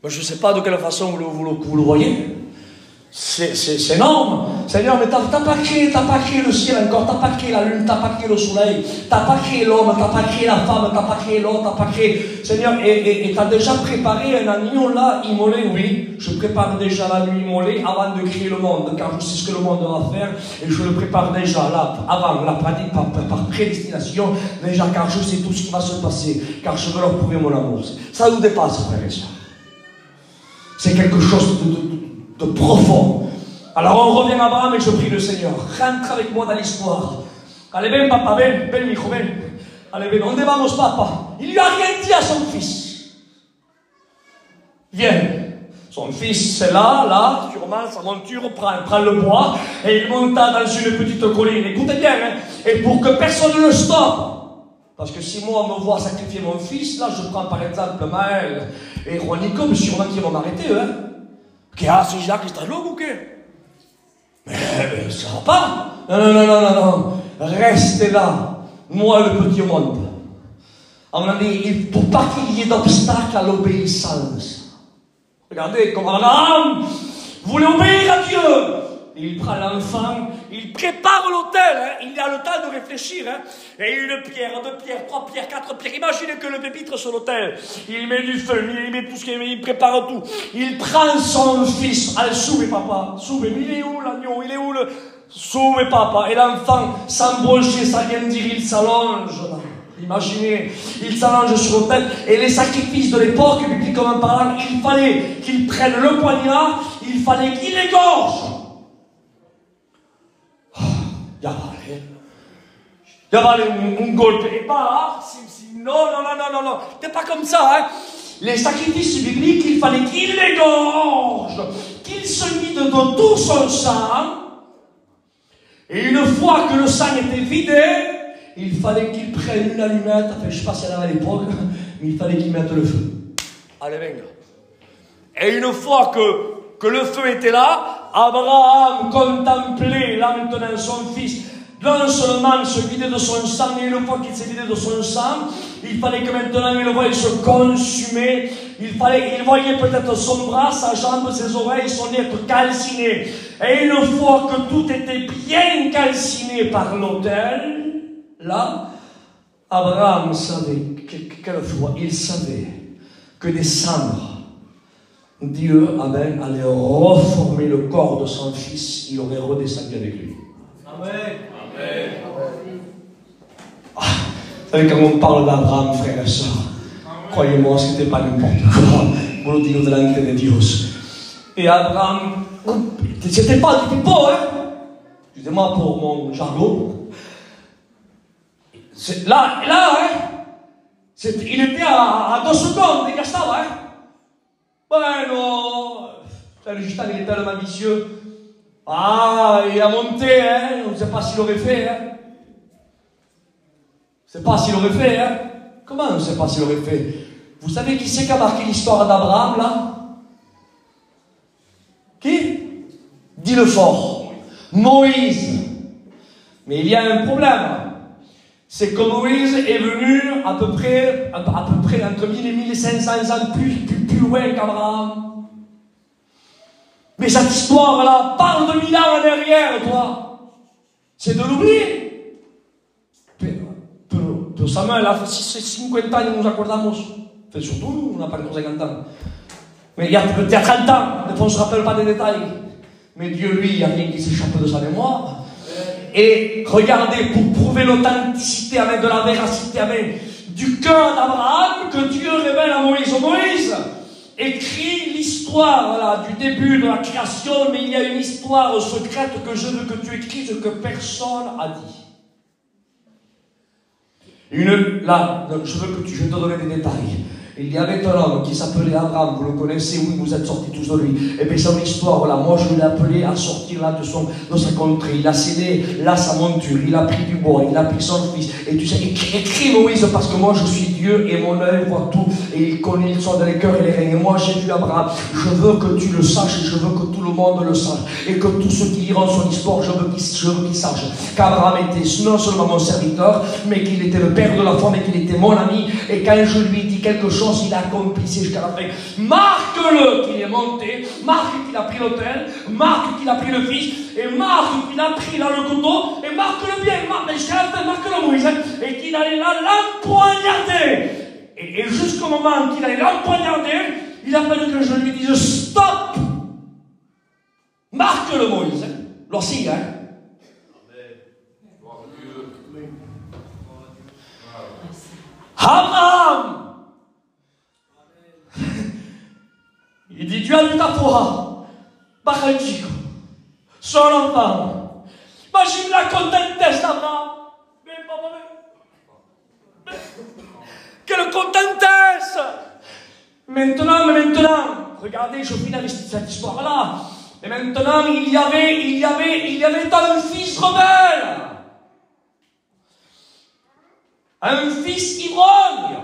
[SPEAKER 3] Je ne sais pas de quelle façon vous le voyez. C'est énorme. Seigneur, mais t'as pas créé le ciel encore, t'as pas créé la lune, t'as pas créé le soleil, t'as pas créé l'homme, t'as pas créé la femme, t'as pas créé l'autre, t'as pas créé... Seigneur, et t'as déjà préparé un agneau là, immolé, oui. Je prépare déjà l'agneau immolé avant de créer le monde, car je sais ce que le monde va faire, et je le prépare déjà là, avant, là, par prédestination, déjà, car je sais tout ce qui va se passer, car je veux leur prouver mon amour. Ça nous dépasse, frères et sœurs. C'est quelque chose de profond. Alors on revient à Abraham et je prie le Seigneur, rentre avec moi dans l'histoire. Allez, ben papa, ben mi hijo, ben. Allez, ben, on vamos papa. Il lui a rien dit à son fils. Viens. Son fils, c'est là, sûrement, sa monture, prend le bois, et il monta dans une petite colline. Écoutez bien, hein, et pour que personne ne le stoppe. Parce que si moi on me voit sacrifier mon fils, là je prends par exemple Maël et Juanico, mais sûrement qu'ils vont m'arrêter, hein. C'est Jacques Estralog ou quoi? Mais ça va pas. Non. Restez là. Moi le petit monde. À mon avis, pour pas qu'il y ait d'obstacle à l'obéissance. Regardez comme Abraham voulait obéir à Dieu. Il prend l'enfant, il prépare l'autel, hein. Il a le temps de réfléchir, hein. Et une pierre, 2 pierres, 3 pierres, 4 pierres. Imaginez que le pépitre sur l'autel. Il met du feu, il met tout ce qu'il met, il prépare tout. Il prend son fils. Allez, souvez papa, souvez. Il est où l'agneau? Il est où le... Souvez papa. Et l'enfant, sans broncher, sans rien dire, il s'allonge là. Imaginez, il s'allonge sur l'autel. Et les sacrifices de l'époque, bibliquement parlant, il fallait qu'il prenne le poignard, il fallait qu'il égorge. Yavale un golpe et pas non, c'est pas comme ça, hein. Les sacrifices bibliques, il fallait qu'il l'égorge, qu'il se vide de tout son sang, et une fois que le sang était vidé, il fallait qu'il prenne une allumette, enfin je sais pas si elle avait à l'époque, mais il fallait qu'il mette le feu. Allez, venga. Et une fois que le feu était là, Abraham contemplait là maintenant son fils, non seulement se vider de son sang, mais une fois qu'il s'est vidé de son sang, il fallait que maintenant il le voie se consumer. Il voyait peut-être son bras, sa jambe, ses oreilles, son nez être calcinés. Et une fois que tout était bien calciné par l'autel, là, Abraham savait, quelle foi, il savait que des cendres, Dieu allait reformer le corps de son fils, il aurait redescendu avec lui. Amen. Vous savez, quand on parle d'Abraham, frères et sœurs, croyez-moi, ce n'était pas n'importe quoi. Vous le dites delante de Dieu. Et Abraham, c'était pas du pipeau, hein. Excusez-moi pour mon jargon. Là, hein. Il était à 2 secondes de Gastava, hein. Bueno, le gitan il est tellement ambitieux. Il a monté, hein. On ne sait pas s'il aurait fait, hein. On ne sait pas s'il aurait fait, hein. Comment on ne sait pas s'il aurait fait? Vous savez qui c'est qui a marqué l'histoire d'Abraham, là? Qui? Dis-le fort. Moïse. Mais il y a un problème. C'est que Moïse est venu à peu près entre 1000 et 1500 ans plus loin qu'Abraham. Mais cette histoire-là parle de 1000 ans en arrière, toi. C'est de l'oublier. Pero Samuel, hace 50 años nos acordamos. Enfin, surtout nous, on n'a pas encore 50 ans. Mais il y a 30 ans, des fois on ne se rappelle pas des détails. Mais Dieu, lui, il n'y a rien qui s'échappe de sa mémoire. Et regardez, pour prouver l'authenticité avec de la véracité avec du cœur d'Abraham, que Dieu révèle à Moïse. Moïse écrit l'histoire là, du début de la création, mais il y a une histoire secrète que je veux que tu écrives que personne n'a dit. Là, je veux que je te donne des détails. Il y avait un homme qui s'appelait Abraham, vous le connaissez, oui, vous êtes sortis tous de lui. Et bien son histoire, voilà, moi je l'ai appelé à sortir là de sa contrée. Il a scellé là sa monture, il a pris du bois, il a pris son fils. Et tu sais, écris Moïse, parce que moi je suis Dieu et mon œil voit tout. Et il connaît le son des cœurs et les reins. Et moi j'ai vu Abraham, je veux que tu le saches et je veux que tout le monde le sache. Et que tous ceux qui liront son histoire, je veux qu'ils sachent qu'Abraham était non seulement mon serviteur, mais qu'il était le père de la foi, mais qu'il était mon ami. Et quand je lui dis quelque chose, il a accompli jusqu'à la fin. Marque-le qu'il est monté, marque qu'il a pris l'autel, marque qu'il a pris le fils, et marque qu'il a pris là le couteau, et marque-le bien, jusqu'à la fin, marque-le Moïse, et qu'il allait là l'empoignarder. Et jusqu'au moment qu'il allait l'empoignarder, il a fallu que je lui dise stop. Marque-le Moïse. L'ossi, hein. Abraham. Il dit, tu as vu ta foi, Baralchico, son enfant. Imagine la contentesse d'Abraham. Quelle contentesse! Maintenant, regardez, je finis avec cette histoire-là. Et maintenant, il y avait un fils rebelle. Un fils ivrogne.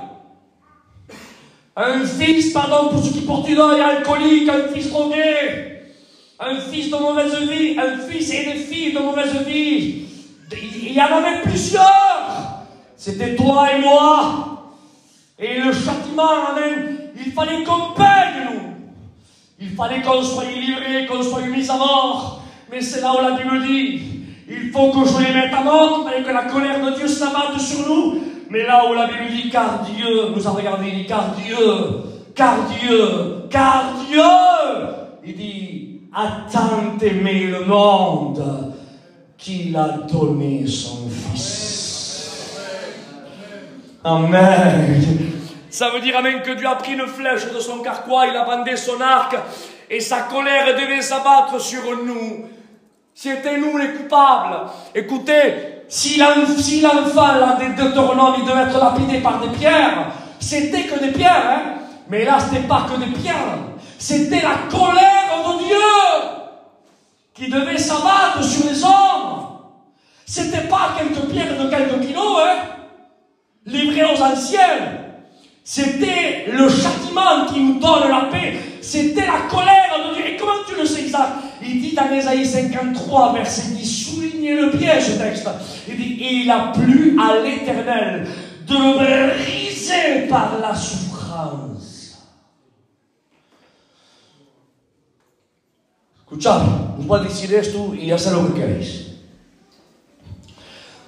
[SPEAKER 3] Un fils, pardon pour ceux qui portent une oeil alcoolique, un fils drogué, un fils de mauvaise vie, un fils et des filles de mauvaise vie. Il y en avait plusieurs. C'était toi et moi. Et le châtiment, amen, il fallait qu'on paie nous. Il fallait qu'on soit livrés, qu'on soit mis à mort. Mais c'est là où la Bible dit, il faut que je les mette à mort, il fallait que la colère de Dieu s'abatte sur nous. Mais là où la Bible dit, car Dieu, nous a regardé, il dit, car Dieu, il dit, a tant aimé le monde qu'il a donné son Fils. Amen. Ça veut dire, amen, que Dieu a pris une flèche de son carquois, il a bandé son arc, et sa colère devait s'abattre sur nous. C'était nous les coupables. Écoutez, si l'enfant là, des Deutéronomes, il devait être lapidé par des pierres, c'était que des pierres, hein. Mais là, c'était pas que des pierres. C'était la colère de Dieu qui devait s'abattre sur les hommes. C'était pas quelques pierres de quelques kilos, hein, livrées aux anciens. C'était le châtiment qui nous donne la paix. C'était la colère de Dieu. Et comment tu le sais, Isaac? Il dit dans Ésaïe 53, verset 10, soulignez-le bien ce texte. Il dit, et il a plu à l'Éternel de le briser par la souffrance. Escuchad, os voy a decir esto y haced lo que queréis.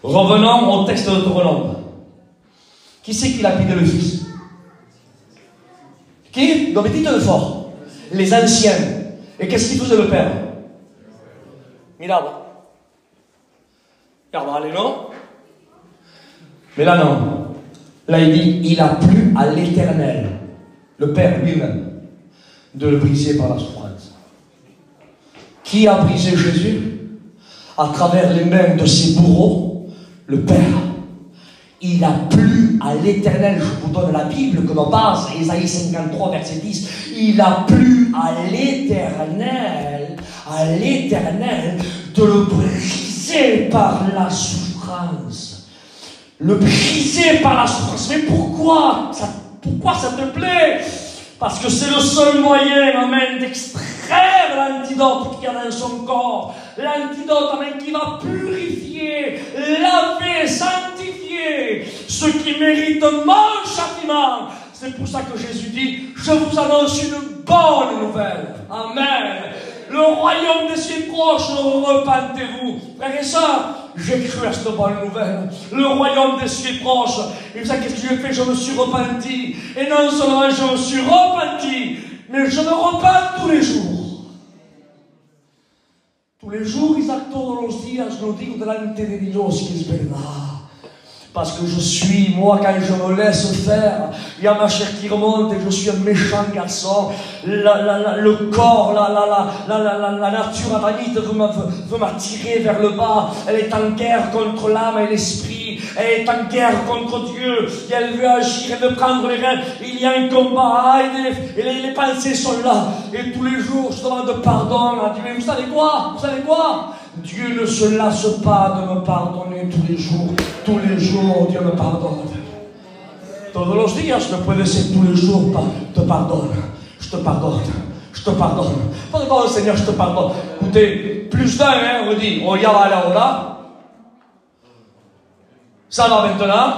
[SPEAKER 3] Revenons au texte de Deutéronome. Qui c'est qui lapide le fils? Qui? Non mais dites-le fort. Les anciens. Et qu'est-ce qu'il faisait le père? Mirava. Regardez, non? Mais là, non. Là, il dit, il a plu à l'Éternel, le Père lui-même, de le briser par la souffrance. Qui a brisé Jésus? À travers les mains de ses bourreaux, le Père. Il a plu à l'Éternel, je vous donne la Bible comme base, Ésaïe 53, verset 10. Il a plu à l'Éternel de le briser par la souffrance. Le briser par la souffrance. Mais pourquoi ça te plaît? Parce que c'est le seul moyen, amen, d'extraire l'antidote qu'il y a dans son corps. L'antidote, amen, qui va purifier, laver, sanctifier ceux qui méritent mon châtiment. C'est pour ça que Jésus dit, je vous annonce une bonne nouvelle. Amen. Le royaume des cieux est proche, repentez-vous. Frères et sœurs, j'ai cru à cette bonne nouvelle. Le royaume des cieux est proche. Et vous savez qu'est-ce que j'ai fait? Je me suis repenti. Et non seulement je me suis repenti, mais je me repens tous les jours. Tous les jours, Isaac, todos los días lo digo delante de Dios que es verdad. Parce que je suis, moi, quand je me laisse faire, il y a ma chair qui remonte et je suis un méchant garçon. Le corps, la nature adamite veut m'attirer vers le bas. Elle est en guerre contre l'âme et l'esprit. Elle est en guerre contre Dieu. Et elle veut agir, elle veut prendre les rênes. Il y a un combat. Et les pensées sont là. Et tous les jours, je demande pardon à Dieu. Mais vous savez quoi? Vous savez quoi? Dieu ne se lasse pas de me pardonner tous les jours. Tous les jours, Dieu me pardonne. Todos los días, no puede ser tous les jours, te pardonne. Je te pardonne. Je te pardonne. Pardonne, Seigneur, je te pardonne. Écoutez, plus d'un, hein, on dit, oh, ya va ahora. Ça va maintenant.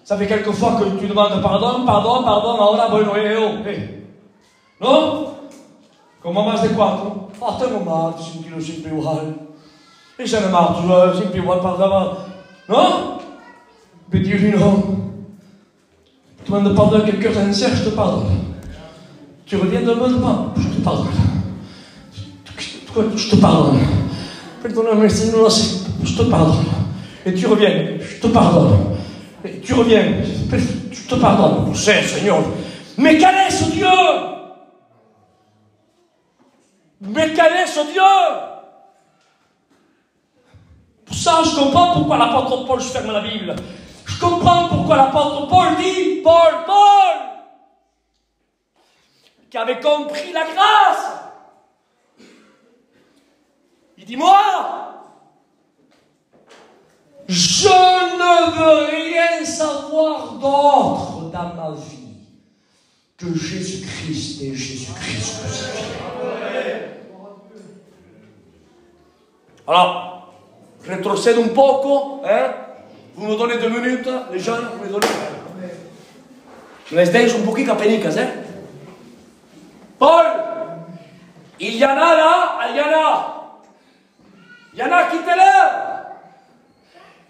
[SPEAKER 3] Ça fait quelques fois que tu demandes pardon, ahora, bueno, ¿no? Como más de cuatro. Ah, tengo mal, sentirlo siempre igual. Et j'en ai marre, toujours, siempre igual, pardon. Non? Mais Dieu dit non. Tu demandes pardon à quelqu'un sincère, je te pardonne. Tu reviens demain, je te pardonne. Je te pardonne. Perdonne-moi, Seigneur, je te pardonne. Et tu reviens, je te pardonne. Et tu reviens, je te pardonne. C'est, Seigneur. Mais quel est ce Dieu? Mais quel est ce Dieu? Pour ça, je comprends pourquoi l'apôtre Paul, je ferme la Bible. Je comprends pourquoi l'apôtre Paul dit, Paul, qui avait compris la grâce. Il dit, moi, je ne veux rien savoir d'autre dans ma vie que Jésus-Christ et Jésus-Christ crucifié. Alors, je retrocède un poco, hein? Vous me donnez 2 minutes, les jeunes, vous me donnez. Les deis un poquito apenicas, hein? Paul, il y en a là, il y en a qui t'élèvent.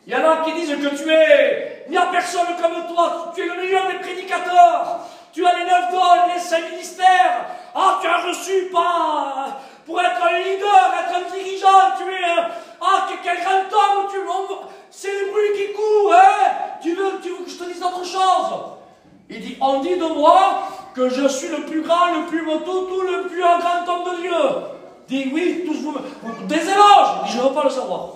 [SPEAKER 3] Il y en a qui disent que tu es, il n'y a personne comme toi, tu es le meilleur des prédicateurs, tu as les 9 dons, les 5 ministères, ah, tu as reçu pas, pour être un leader, être un dirigeant, tu es, quel grand homme, c'est le bruit qui court, hein, tu veux que je te dise autre chose? Il dit, on dit de moi que je suis le plus grand, le plus beau, tout le plus grand homme de Dieu. Il dit, oui, tous vous, des éloges. Il dit, je ne veux pas le savoir.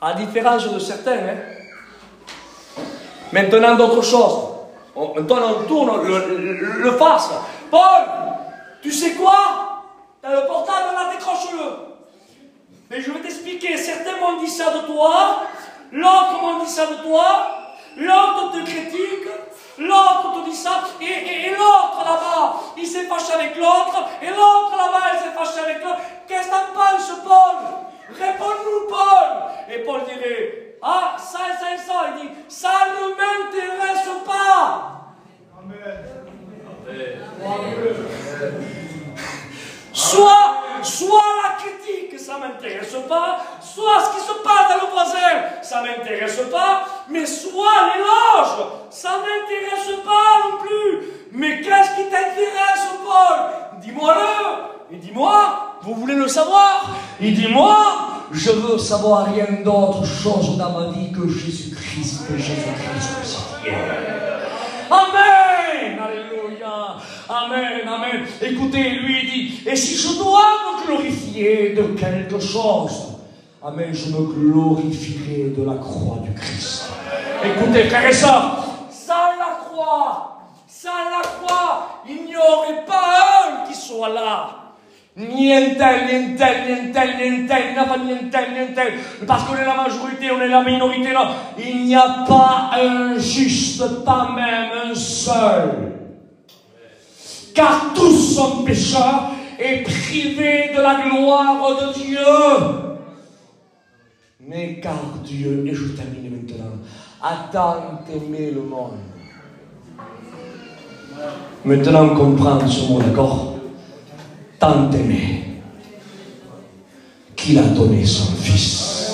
[SPEAKER 3] À différence de certains, hein. Maintenant, d'autres choses. Maintenant, on tourne le face. Paul, tu sais quoi? T'as le portable là, décroche-le. Mais je vais t'expliquer. Certains m'ont dit ça de toi, l'autre m'ont dit ça de toi, l'autre te critique, l'autre te dit ça, et l'autre là-bas, il s'est fâché avec l'autre, et l'autre là-bas, il s'est fâché avec l'autre. Qu'est-ce que t'en penses, Paul? Réponds-nous, Paul. Et Paul dirait, ça, il dit, ça ne m'intéresse pas. Amen. Soit la critique, ça ne m'intéresse pas, soit ce qui se passe dans le voisin, ça ne m'intéresse pas, mais soit l'éloge, ça ne m'intéresse pas non plus. Mais qu'est-ce qui t'intéresse, Paul? Dis-moi-le. Et dis-moi, vous voulez le savoir? Et dis-moi, je veux savoir rien d'autre chose dans ma vie que Jésus-Christ et Jésus-Christ crucifié. Amen. Alléluia. Amen, amen. Écoutez, lui dit, et si je dois me glorifier de quelque chose, amen, je me glorifierai de la croix du Christ. Écoutez, frères et sœurs, sans la croix, il n'y aurait pas un qui soit là. Ni un tel, parce qu'on est la majorité, on est la minorité, non. Il n'y a pas un juste, pas même un seul. Car tous sont pécheurs et privés de la gloire de Dieu. Mais car Dieu, et je termine maintenant, a tant aimé le monde. Maintenant on comprend ce mot, d'accord? Tant aimé qu'il a donné son Fils.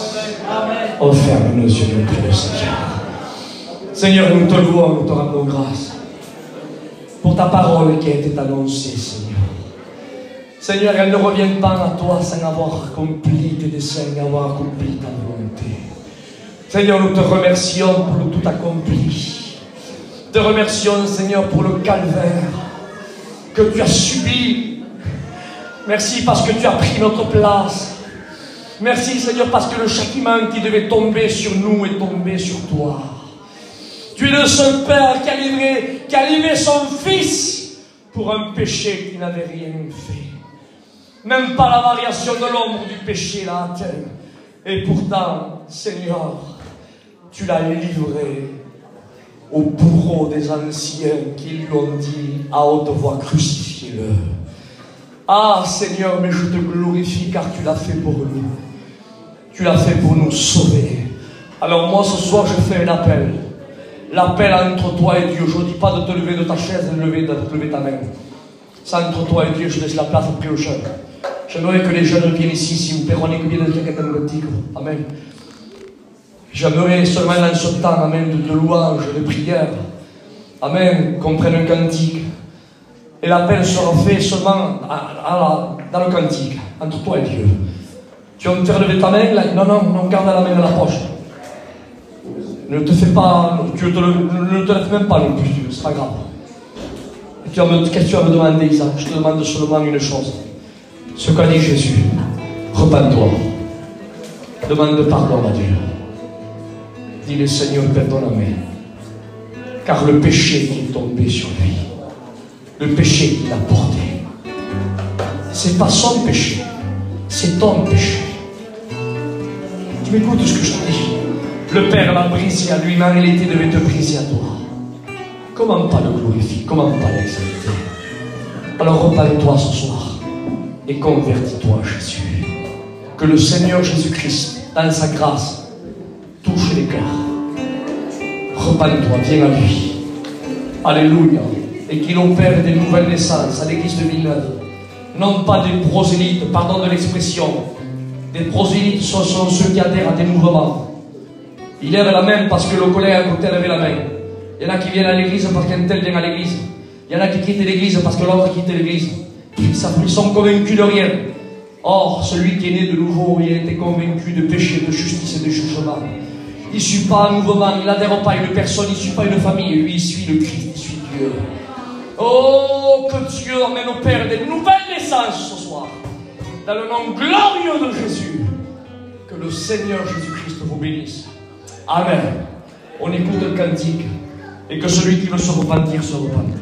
[SPEAKER 3] On ferme nos yeux, nous prions le Seigneur. Seigneur, nous te louons, nous te rendons grâce pour ta parole qui a été annoncée, Seigneur. Seigneur, elle ne revient pas à toi sans avoir accompli tes desseins, avoir accompli ta volonté. Seigneur, nous te remercions pour le tout accompli. Te remercions, Seigneur, pour le calvaire que tu as subi. Merci parce que tu as pris notre place. Merci, Seigneur, parce que le châtiment qui devait tomber sur nous est tombé sur toi. Tu es le seul Père qui a livré son Fils pour un péché qui n'avait rien fait. Même pas la variation de l'ombre du péché l'a atteint. Et pourtant, Seigneur, tu l'as livré au bourreau des anciens qui lui ont dit à haute voix, crucifiez-le. Ah Seigneur, mais je te glorifie car tu l'as fait pour nous. Tu l'as fait pour nous sauver. Alors moi ce soir je fais un appel. L'appel entre toi et Dieu. Je ne dis pas de te lever de ta chaise et de lever ta main. C'est entre toi et Dieu, je laisse la place après au jeune. J'aimerais que les jeunes viennent ici, si vous perronnez que viennent quelqu'un de Amen. J'aimerais seulement dans ce temps, amen, de louange, de prière, amen, qu'on prenne un cantique. Et l'appel sera fait seulement dans le cantique, entre toi et Dieu. Tu vas me faire lever ta main là? Non, garde la main dans la poche. Ne te fais pas, ne te lève même pas non plus, c'est pas grave. Et qu'est-ce que tu vas me demander, Isaac? Je te demande seulement une chose. Ce qu'a dit Jésus, repens-toi. Demande pardon à Dieu. Dis le Seigneur, pardonne-moi. Car le péché qui est tombé sur lui, le péché qu'il a porté, c'est pas son péché, c'est ton péché. Tu m'écoutes ce que je te dis? Le Père l'a brisé à lui, mais en réalité devait te briser à toi. Comment pas le glorifier? Comment pas l'exalter? Alors repens-toi ce soir et convertis-toi à Jésus. Que le Seigneur Jésus-Christ, dans sa grâce, touche les cœurs. Repens-toi, viens à lui. Alléluia. Et qu'il opère des nouvelles naissances à l'église de Villeneuve. Non pas des prosélytes, pardon de l'expression. Des prosélytes sont ceux qui adhèrent à des mouvements. Ils lèvent la main parce que le collègue à côté lève la main. Il y en a qui viennent à l'église parce qu'un tel vient à l'église. Il y en a qui quittent l'église parce que l'autre quitte l'église. Ils sont convaincus de rien. Or, celui qui est né de nouveau, il a été convaincu de péché, de justice et de jugement. Il ne suit pas un mouvement, il n'adhère pas à une personne, il ne suit pas une famille. Lui, il suit le Christ, il suit Dieu. Oh, que Dieu emmène au Père des nouvelles naissances ce soir. Dans le nom glorieux de Jésus. Que le Seigneur Jésus-Christ vous bénisse. Amen. On écoute le cantique. Et que celui qui veut se repentir se repente.